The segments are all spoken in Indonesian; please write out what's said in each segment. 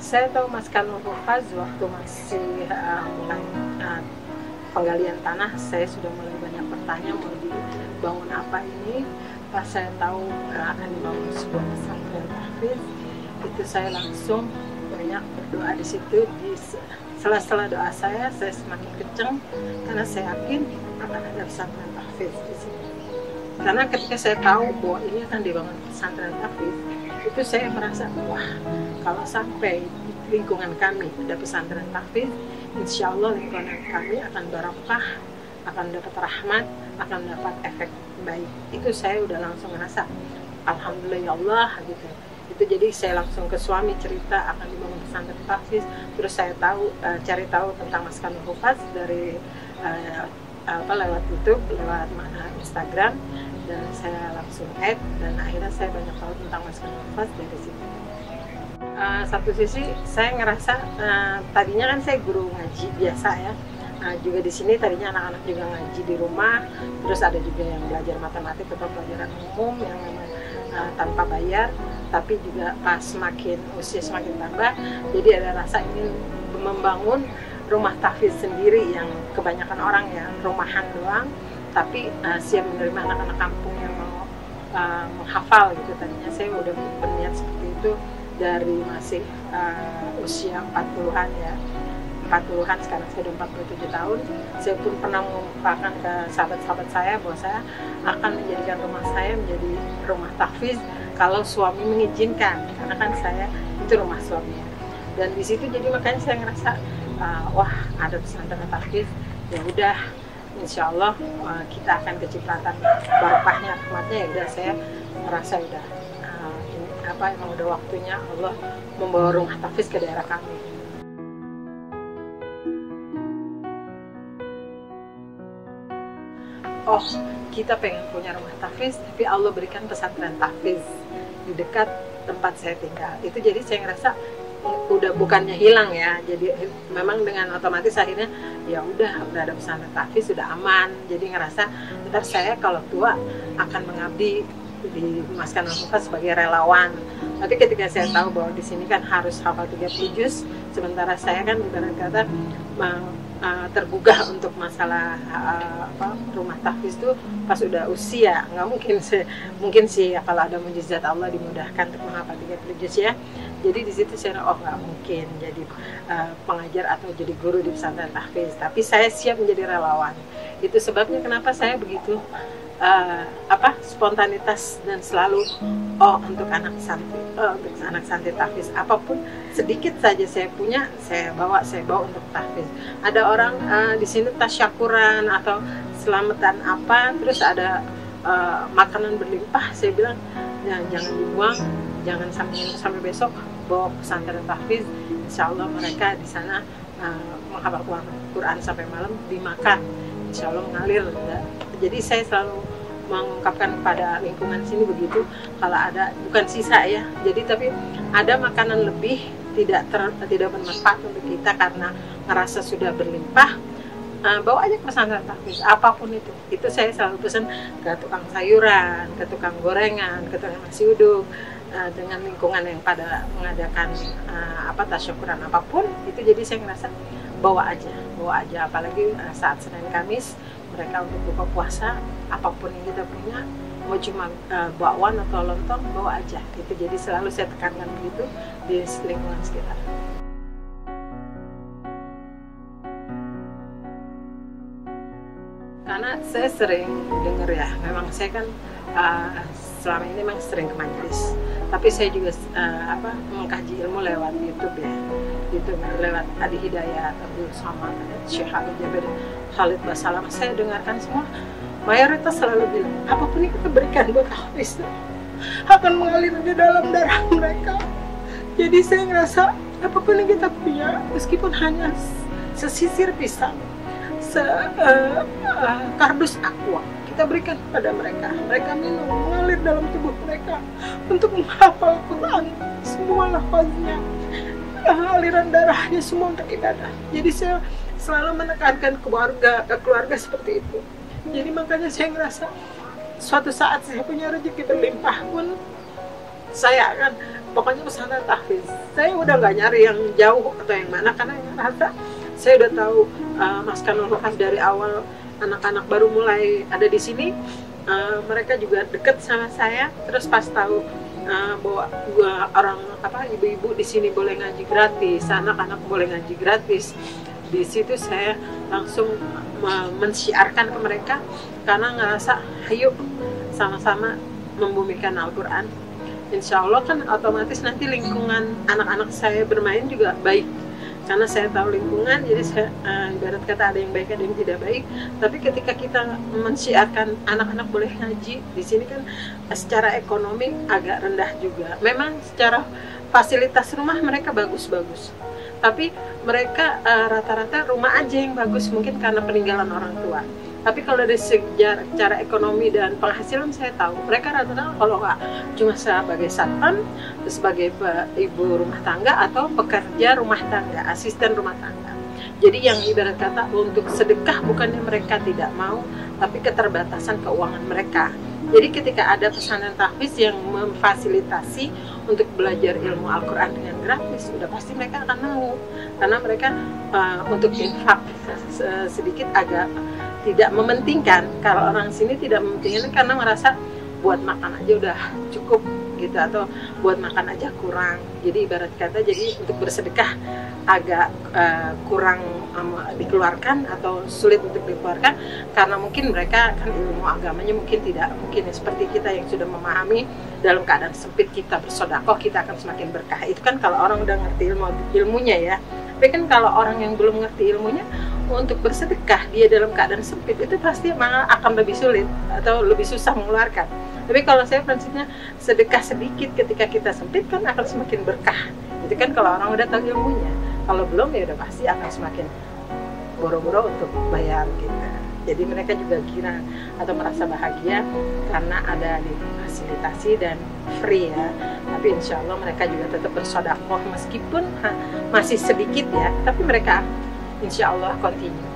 Saya tahu Mas Kanur Hufaz waktu masih mulai penggalian tanah, saya sudah mulai banyak bertanya mau dibangun apa ini. Pas saya tahu akan dibangun sebuah pesantren tahfiz, itu saya langsung banyak berdoa di situ. Di sela-sela doa saya semakin kencang karena saya yakin akan ada pesantren tahfiz di sini. Karena ketika saya tahu bahwa ini akan dibangun pesantren tahfiz, itu saya merasa, wah, kalau sampai lingkungan kami ada pesantren tahfiz, insya Allah lingkungan kami akan barokah, akan dapat rahmat, akan dapat efek baik. Itu saya udah langsung ngerasa, alhamdulillah ya Allah gitu. Itu jadi saya langsung ke suami cerita akan dibangun pesantren tahfiz. Terus saya cari tahu tentang Mas Kanur Hufaz dari lewat YouTube, lewat Instagram, dan saya langsung add, dan akhirnya saya banyak tahu tentang Mas Kanur Hufaz dari situ. Satu sisi saya ngerasa tadinya kan saya guru ngaji biasa ya, juga di sini tadinya anak-anak juga ngaji di rumah, terus ada juga yang belajar matematik atau pelajaran umum yang memang tanpa bayar, tapi juga pas usia semakin tambah, jadi ada rasa ingin membangun rumah tahfiz sendiri yang kebanyakan orang ya rumahan doang, tapi siap menerima anak-anak kampung yang mau menghafal gitu. Tadinya saya udah berniat seperti itu dari masih usia 40-an ya, 40-an, sekarang saya udah 47 tahun. Saya pun pernah mengungkapkan ke sahabat-sahabat saya bahwa saya akan menjadikan rumah saya menjadi rumah tahfiz kalau suami mengizinkan, karena kan saya itu rumah suaminya. Dan di situ jadi makanya saya ngerasa wah, ada pesantren tahfiz, ya udah insya Allah kita akan kecipratan barokahnya, rahmatnya. Ya udah, saya merasa udah emang udah waktunya Allah membawa rumah tahfiz ke daerah kami. Oh, kita pengen punya rumah tahfiz, tapi Allah berikan pesantren tahfiz di dekat tempat saya tinggal. Itu jadi saya ngerasa udah bukannya hilang ya, jadi memang dengan otomatis akhirnya ya udah ada pesantren tahfiz sudah aman. Jadi ngerasa ntar saya kalau tua akan mengabdi di Mas Kanur Hufaz sebagai relawan. Tapi ketika saya tahu bahwa di sini kan harus hafal 30 juz, sementara saya kan ibarat kata tergugah untuk masalah rumah tahfiz itu pas udah usia, nggak mungkin sih ya, kalau ada mujizat Allah dimudahkan untuk menghafal 30 juz ya. Jadi di situ saya nggak mungkin jadi pengajar atau jadi guru di pesantren tahfiz, tapi saya siap menjadi relawan. Itu sebabnya kenapa saya begitu spontanitas dan selalu untuk anak santri tahfiz, apapun sedikit saja saya punya, saya bawa untuk tahfiz. Ada orang di sini tasyakuran atau selamatan apa, terus ada makanan berlimpah, saya bilang ya, jangan dibuang, jangan sampai besok, bawa pesantren tahfiz. Insya Allah mereka di sana menghafal Quran sampai malam, dimakan, insya Allah mengalir. Jadi saya selalu mengungkapkan kepada lingkungan sini begitu, kalau ada bukan sisa ya, jadi tapi ada makanan lebih tidak bermanfaat untuk kita karena ngerasa sudah berlimpah, bawa aja ke pesantren tahfiz, apapun itu saya selalu pesan ke tukang sayuran, ke tukang gorengan, ke tukang nasi uduk, dengan lingkungan yang pada mengadakan tasyakuran apapun itu. Jadi saya ngerasa bawa aja, apalagi saat Senin Kamis mereka untuk buka puasa, apapun yang kita punya, mau cuma bakwan atau lontong, bawa aja gitu. Jadi selalu saya tekankan begitu di lingkungan sekitar. Karena saya sering dengar ya, memang saya kan selama ini memang sering ke majelis, tapi saya juga mengkaji ilmu lewat YouTube ya, lewat Adi Hidayat, Abdul Somad, Syekh Khalid Jaber, Khalid Basalam. Saya dengarkan semua, mayoritas selalu bilang apapun yang kita berikan buat tahfiz akan mengalir di dalam darah mereka. Jadi saya ngerasa apapun yang kita punya, meskipun hanya sesisir pisang, kardus aqua, kita berikan kepada mereka, mereka minum, mengalir dalam tubuh mereka untuk menghafal Quran, semua lafaznya, aliran darahnya semua untuk ibadah. Jadi saya selalu menekankan keluarga seperti itu. Jadi makanya saya ngerasa suatu saat saya punya rezeki berlimpah pun, saya akan pokoknya pesantren tahfiz. Saya udah nggak nyari yang jauh atau yang mana, karena yang rasa saya udah tahu Maskanul Hufaz dari awal anak-anak baru mulai ada di sini, mereka juga deket sama saya. Terus pas tahu bahwa orang ibu-ibu di sini boleh ngaji gratis, anak-anak boleh ngaji gratis, di situ saya langsung mensiarkan ke mereka, karena ngerasa ayo sama-sama membumikan Al-Quran. Insya Allah kan otomatis nanti lingkungan anak-anak saya bermain juga baik, karena saya tahu lingkungan. Jadi saya ibarat kata ada yang baik ada yang tidak baik. Tapi ketika kita mensiarkan anak-anak boleh ngaji di sini kan secara ekonomi agak rendah juga. Memang secara fasilitas rumah mereka bagus-bagus, tapi mereka rata-rata rumah aja yang bagus, mungkin karena peninggalan orang tua. Tapi kalau dari secara ekonomi dan penghasilan saya tahu mereka rata-rata kalau nggak cuma sebagai satpam, sebagai ibu rumah tangga atau pekerja rumah tangga, asisten rumah tangga. Jadi yang ibarat kata untuk sedekah bukannya mereka tidak mau, tapi keterbatasan keuangan mereka. Jadi ketika ada pesantren tahfiz yang memfasilitasi untuk belajar ilmu Al-Quran dengan gratis, udah pasti mereka akan mau. Karena mereka untuk infak sedikit agak tidak mementingkan. Kalau orang sini tidak mementingkan karena merasa buat makan aja udah cukup gitu, atau buat makan aja kurang. Jadi ibarat kata jadi untuk bersedekah agak kurang dikeluarkan atau sulit untuk dikeluarkan, karena mungkin mereka kan ilmu agamanya mungkin tidak mungkin seperti kita yang sudah memahami dalam keadaan sempit kita bersedekah kita akan semakin berkah. Itu kan kalau orang udah ngerti ilmunya ya. Tapi kan kalau orang yang belum ngerti ilmunya, untuk bersedekah dia dalam keadaan sempit itu pasti malah akan lebih sulit atau lebih susah mengeluarkan. Tapi kalau saya prinsipnya sedekah sedikit ketika kita sempit kan akan semakin berkah. Itu kan kalau orang udah tahu ilmunya. Kalau belum ya udah pasti akan semakin boro-boro untuk bayar gitu. Jadi mereka juga kira atau merasa bahagia karena ada difasilitasi dan free ya. Tapi insya Allah mereka juga tetap bersedekah meskipun masih sedikit ya. Tapi mereka insya Allah continue.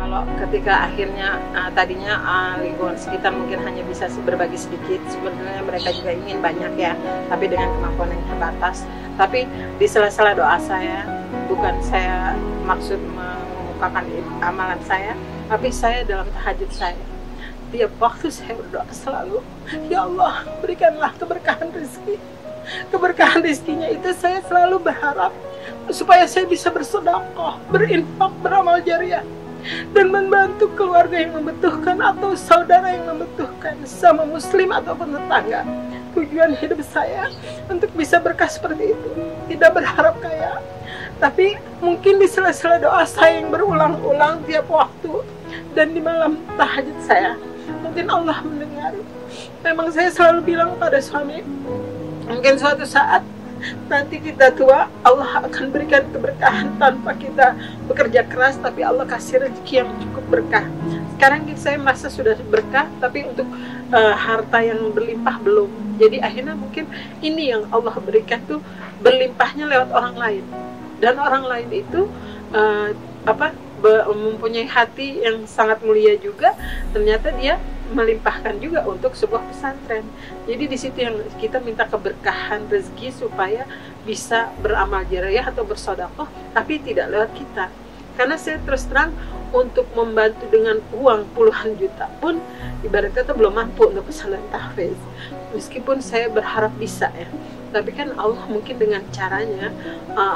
Kalau ketika akhirnya tadinya lingkungan sekitar mungkin hanya bisa berbagi sedikit, sebenarnya mereka juga ingin banyak ya, tapi dengan kemampuan yang terbatas. Tapi di sela-sela doa saya, bukan saya maksud mengemukakan amalan saya, tapi saya dalam tahajud saya, tiap waktu saya berdoa selalu, ya Allah berikanlah keberkahan rezeki. Keberkahan rezekinya itu saya selalu berharap supaya saya bisa bersedekah, berinfak, beramal jariah, dan membantu keluarga yang membutuhkan atau saudara yang membutuhkan, sama muslim ataupun tetangga. Tujuan hidup saya untuk bisa berkah seperti itu, tidak berharap kaya, tapi mungkin di sela-sela doa saya yang berulang-ulang tiap waktu dan di malam tahajud saya, mungkin Allah mendengar. Memang saya selalu bilang pada suami, mungkin suatu saat nanti kita tua, Allah akan berikan keberkahan tanpa kita bekerja keras, tapi Allah kasih rezeki yang cukup berkah. Sekarang saya merasa sudah berkah, tapi untuk harta yang berlimpah belum. Jadi akhirnya mungkin ini yang Allah berikan tuh berlimpahnya lewat orang lain. Dan orang lain itu mempunyai hati yang sangat mulia juga. Ternyata dia melimpahkan juga untuk sebuah pesantren. Jadi di situ yang kita minta keberkahan rezeki supaya bisa beramal jariah atau bersedekah, tapi tidak lewat kita. Karena saya terus terang untuk membantu dengan uang puluhan juta pun ibarat kata belum mampu untuk pesantren tahfiz. Meskipun saya berharap bisa ya, tapi kan Allah mungkin dengan caranya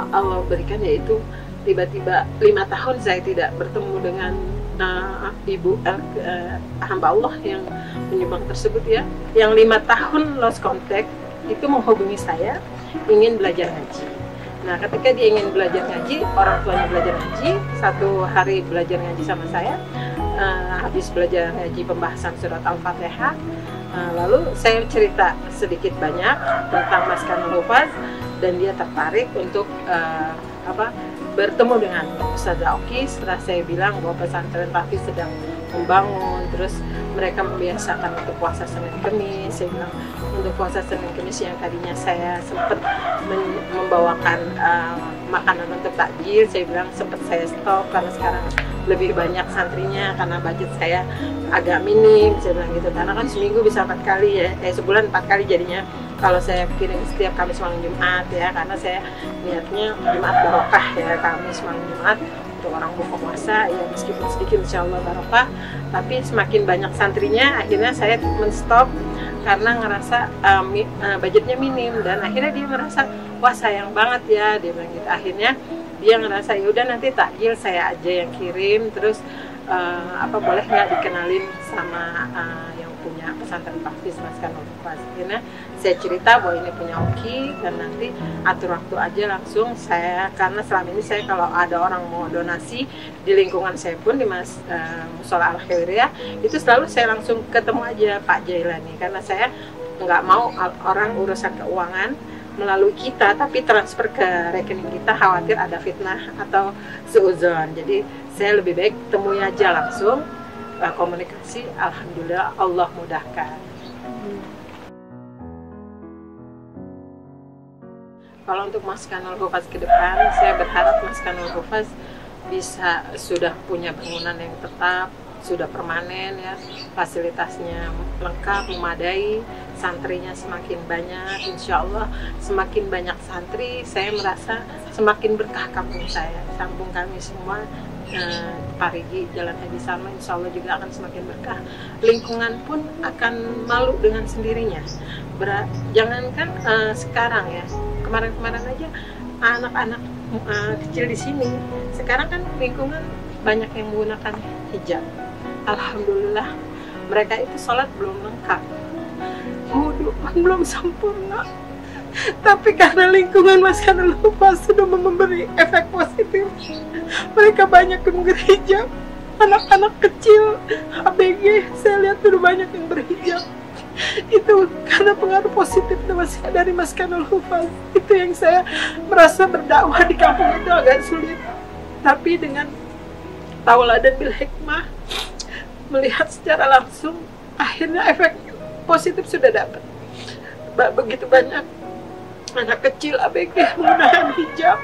Allah berikan, yaitu tiba-tiba 5 tahun saya tidak bertemu dengan ibu hamba Allah yang menyumbang tersebut ya, yang 5 tahun lost contact itu menghubungi saya ingin belajar ngaji. Nah ketika dia ingin belajar ngaji, orang tuanya belajar ngaji, 1 hari belajar ngaji sama saya, habis belajar ngaji pembahasan surat Al-Fatihah, lalu saya cerita sedikit banyak tentang Maskanul Hufaz dan dia tertarik untuk bertemu dengan Ustazah Oki. Setelah saya bilang bahwa pesantren tahfiz sedang membangun, terus mereka membiasakan untuk puasa Senin Kemis, saya bilang untuk puasa Senin Kemis yang tadinya saya sempat membawakan makanan untuk takjil, saya bilang sempat saya stop karena sekarang lebih banyak santrinya karena budget saya agak minim, saya bilang gitu, karena kan seminggu bisa 4 kali ya, sebulan 4 kali jadinya kalau saya kirim setiap Kamis malam Jumat ya, karena saya niatnya Jumat barokah ya, Kamis malam Jumat untuk orang buka puasa ya, meskipun sedikit insya Allah barokah, tapi semakin banyak santrinya akhirnya saya menstop karena ngerasa budgetnya minim, dan akhirnya dia merasa wah sayang banget ya, dia bilang gitu. Akhirnya dia ngerasa ya udah nanti takjil saya aja yang kirim, terus boleh nggak dikenalin sama yang punya pesantren Pakis Mas Kanul Hufaz. Akhirnya saya cerita bahwa ini punya Oki, dan nanti atur waktu aja langsung saya, karena selama ini saya kalau ada orang mau donasi di lingkungan saya pun di Mushola Al Khairiyah itu selalu saya langsung ketemu aja Pak Jailani, karena saya nggak mau orang urusan keuangan melalui kita tapi transfer ke rekening kita, khawatir ada fitnah atau seuzon. Jadi saya lebih baik temui aja langsung, komunikasi. Alhamdulillah Allah mudahkan. Kalau untuk Mas Kanul Hufaz ke depan, saya berharap Mas Kanul Hufaz bisa sudah punya bangunan yang tetap, sudah permanen ya, fasilitasnya lengkap, memadai, santrinya semakin banyak, insya Allah semakin banyak santri, saya merasa semakin berkah kampung saya, kampung kami semua. Parigi, Jalan Haji Salma, insya Allah juga akan semakin berkah. Lingkungan pun akan malu dengan sendirinya. Jangankan sekarang ya, kemarin-kemarin aja anak-anak kecil di sini, sekarang kan lingkungan banyak yang menggunakan hijab. Alhamdulillah, mereka itu sholat belum lengkap, wudhu belum sempurna, tapi karena lingkungan Mas Kanul Hufaz sudah memberi efek positif, mereka banyak yang berhijab. Anak-anak kecil ABG saya lihat sudah banyak yang berhijab. Itu karena pengaruh positif dari Mas Kanul Hufaz. Itu yang saya merasa berdakwah di kampung itu agak sulit, tapi dengan tauladan bil hikmah, melihat secara langsung, akhirnya efek positif sudah dapat. Begitu banyak anak kecil ABG menggunakan hijab,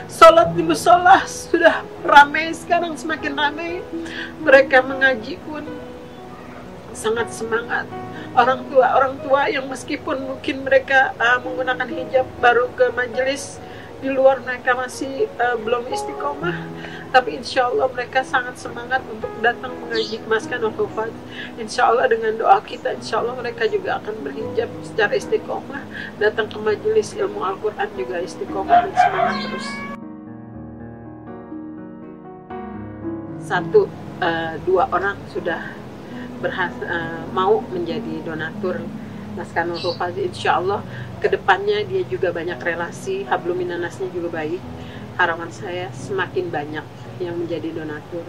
sholat di musola sudah ramai, sekarang semakin ramai. Mereka mengaji pun sangat semangat. Orang tua yang meskipun mungkin mereka menggunakan hijab baru ke majelis, di luar mereka masih belum istiqomah, tapi insya Allah mereka sangat semangat untuk datang mengaji Mas Kanul Hufaz. Insya Allah dengan doa kita, insya Allah mereka juga akan berhijab secara istiqomah, datang ke majelis ilmu Al-Quran juga istiqomah dan semangat terus. Dua orang sudah mau menjadi donatur Mas Kanul Hufaz. Insya Allah kedepannya dia juga banyak relasi, habluminanasnya juga baik. Harapan saya semakin banyak yang menjadi donatur.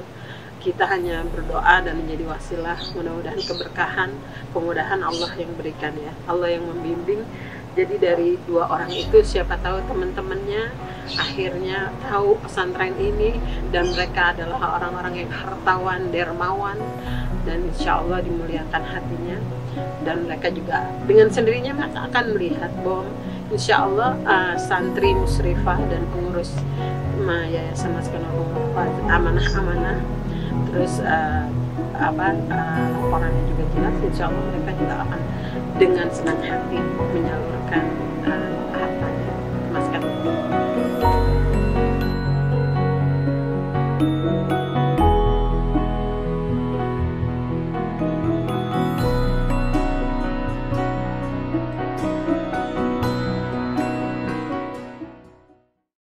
Kita hanya berdoa dan menjadi wasilah, mudah-mudahan keberkahan, kemudahan Allah yang berikan ya, Allah yang membimbing. Jadi dari dua orang itu siapa tahu teman-temannya akhirnya tahu pesantren ini, dan mereka adalah orang-orang yang hartawan, dermawan, dan insya Allah dimuliakan hatinya. Dan mereka juga dengan sendirinya mereka akan melihat bahwa insya Allah santri musrifah dan pengurus Yayasan Mas Kanul Hufaz amanah-amanah, terus laporannya juga jelas, insya Allah mereka juga akan dengan senang hati menyalurkan